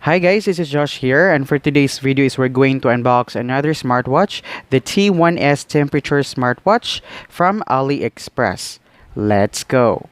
Hi guys, this is Josh here, and for today's video is we're going to unbox another smartwatch, the T1S temperature smartwatch from Aliexpress. Let's go!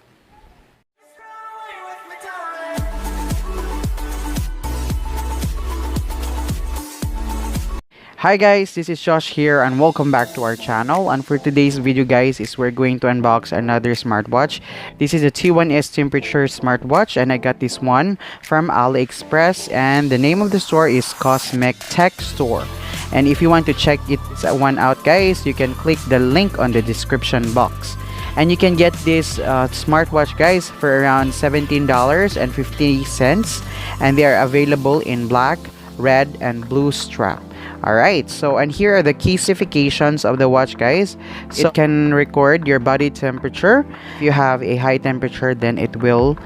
Hi guys, this is Josh here and welcome back to our channel. And for today's video guys is we're going to unbox another smartwatch. This is a T1S temperature smartwatch and I got this one from Aliexpress, and the name of the store is Cosmic Tech Store. And if you want to check it one out guys, you can click the link on the description box. And you can get this smartwatch guys for around $17.50, and they are available in black, red, and blue strap. Alright, so and here are the key specifications of the watch guys. So it can record your body temperature. If you have a high temperature, then it will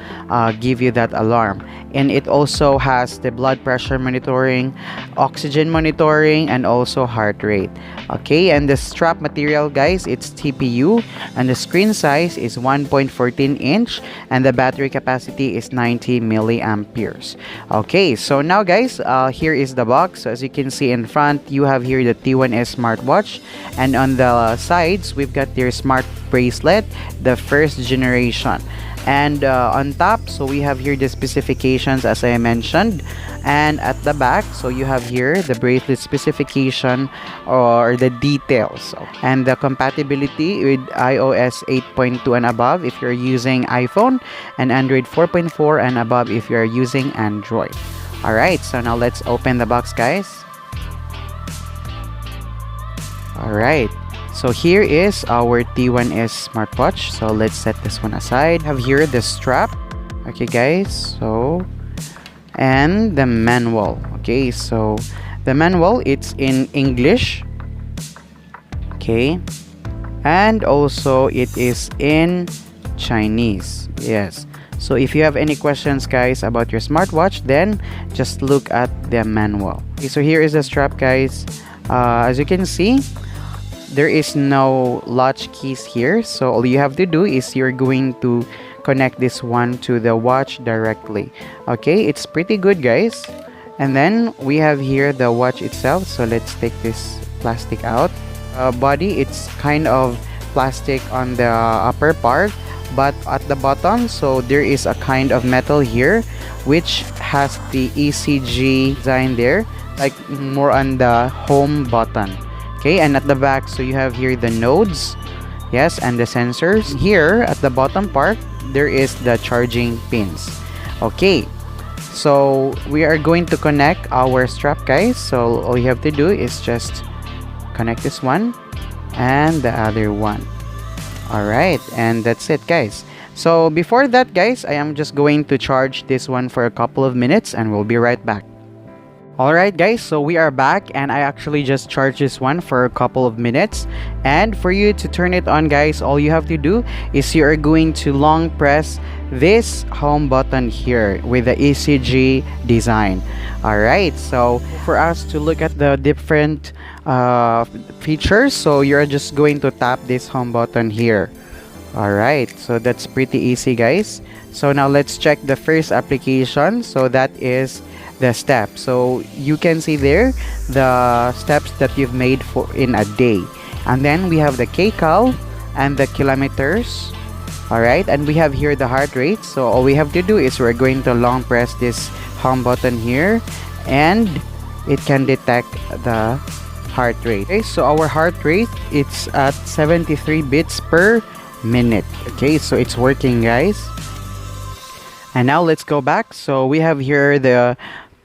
give you that alarm. And it also has the blood pressure monitoring, oxygen monitoring, and also heart rate. Okay, and the strap material guys, it's TPU, and the screen size is 1.14 inch, and the battery capacity is 90 milliamperes. Okay, so now guys, here is the box. So as you can see in front, you have here the T1S smartwatch, and on the sides we've got their smart bracelet, the first generation. And on top, so we have here the specifications as I mentioned, and at the back, so you have here the bracelet specification or the details, and the compatibility with iOS 8.2 and above if you're using iPhone, and Android 4.4 and above if you're using Android. Alright, so now let's open the box guys. Alright, so here is our T1S smartwatch. So let's set this one aside. Have here the strap. Okay guys, so and the manual. Okay, so the manual, it's in English. Okay, and also it is in Chinese. Yes, so if you have any questions guys about your smartwatch, then just look at the manual. Okay, so here is the strap guys. As you can see, there is no latch keys here, so all you have to do is you're going to connect this one to the watch directly. Okay, it's pretty good guys. And then we have here the watch itself. So let's take this plastic out. Body, it's kind of plastic on the upper part, but at the bottom, so there is a kind of metal here which has the ECG design there, like more on the home button. Okay, and at the back, so you have here the nodes, yes, and the sensors. Here at the bottom part, there is the charging pins. Okay, so we are going to connect our strap guys. So all you have to do is just connect this one and the other one. Alright, and that's it guys. So before that guys, I am just going to charge this one for a couple of minutes and we'll be right back. Alright guys, so we are back, and I actually just charged this one for a couple of minutes. And for you to turn it on guys, all you have to do is you are going to long press this home button here with the ECG design. Alright, so for us to look at the different features, so you're just going to tap this home button here. Alright, so that's pretty easy guys. So now let's check the first application. So that is the steps. So you can see there the steps that you've made for in a day. And then we have the kcal and the kilometers. Alright, and we have here the heart rate. So all we have to do is we're going to long press this home button here, and it can detect the heart rate. Okay, so our heart rate, it's at 73 beats per minute. Okay, so it's working guys. And now let's go back. So we have here the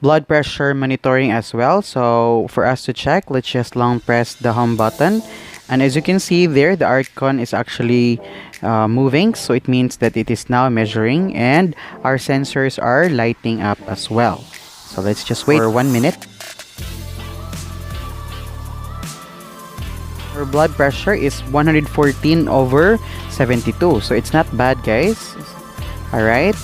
blood pressure monitoring as well. So for us to check, let's just long press the home button, and as you can see there, the icon is actually moving, so it means that it is now measuring, and our sensors are lighting up as well. So let's just wait for 1 minute. Our blood pressure is 114/72, so it's not bad guys. Alright,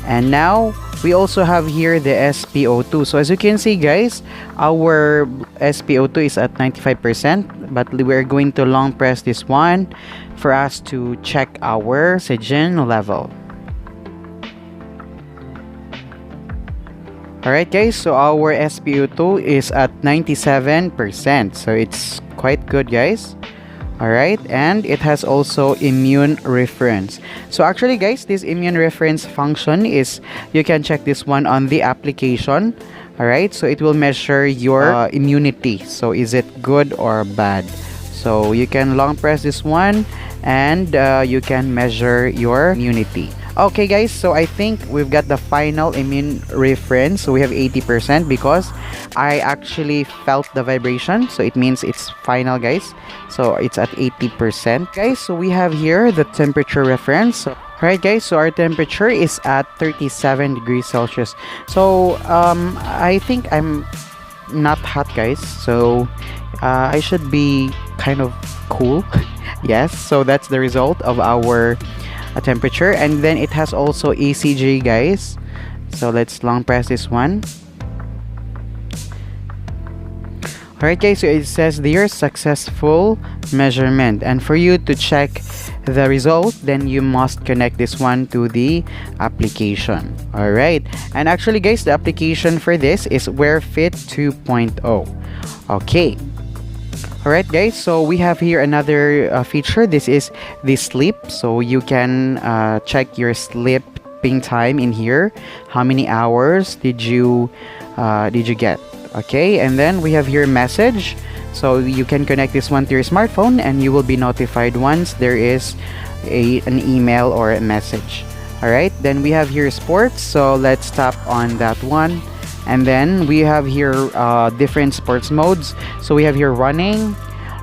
and now we also have here the SpO2. So as you can see guys, our SpO2 is at 95%, but we're going to long press this one for us to check our oxygen level. Alright guys, so our SpO2 is at 97%. So it's quite good guys. Alright, and it has also immune reference. So actually guys, this immune reference function is, you can check this one on the application. Alright, so it will measure your immunity. So is it good or bad? So you can long press this one and you can measure your immunity. Okay guys, so I think we've got the final immune reference. So we have 80% because I actually felt the vibration. So it means it's final guys. So it's at 80%. Guys, so we have here the temperature reference. So, alright guys, so our temperature is at 37 degrees Celsius. So I think I'm not hot guys. So I should be kind of cool. Yes, so that's the result of our temperature. And then it has also ECG guys. So let's long press this one. Alright guys, so it says there successful measurement, and for you to check the result, then you must connect this one to the application. Alright, and actually guys, the application for this is Wear Fit 2.0. Okay. Alright guys, so we have here another feature. This is the sleep. So you can check your sleeping time in here. How many hours did you get? Okay, and then we have here message. So you can connect this one to your smartphone and you will be notified once there is an email or a message. Alright, then we have here sports. So let's tap on that one. And then we have here different sports modes. So we have here running,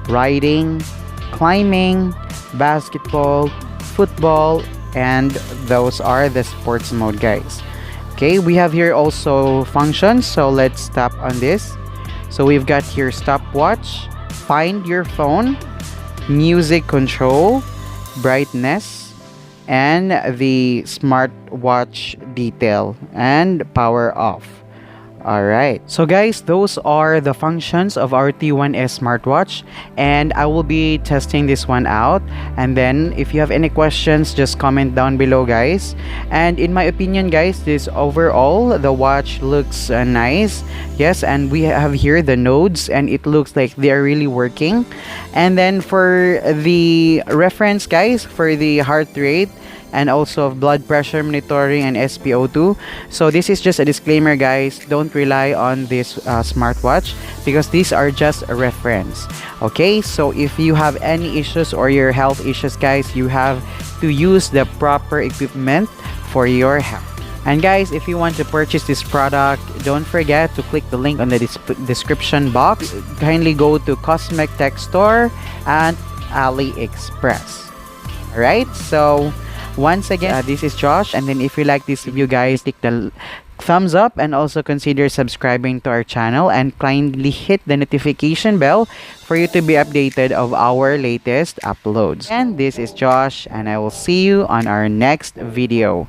riding, climbing, basketball, football, and those are the sports mode guys. Okay, we have here also functions. So let's tap on this. So we've got here stopwatch, find your phone, music control, brightness, and the smartwatch detail, and power off. Alright, so guys, those are the functions of our T1S smartwatch, and I will be testing this one out. And then if you have any questions, just comment down below guys. And in my opinion guys, this overall the watch looks nice. Yes, and we have here the nodes and it looks like they are really working. And then for the reference guys, for the heart rate and also blood pressure monitoring and SpO2. So this is just a disclaimer guys, don't rely on this smartwatch because these are just a reference. Okay, so if you have any issues or your health issues guys, you have to use the proper equipment for your health. And guys, if you want to purchase this product, don't forget to click the link on the description box. Kindly go to Cosmic Tech Store and Aliexpress. Alright, so once again, this is Josh, and then if you like this video guys, click the thumbs up and also consider subscribing to our channel and kindly hit the notification bell for you to be updated of our latest uploads. And this is Josh, and I will see you on our next video.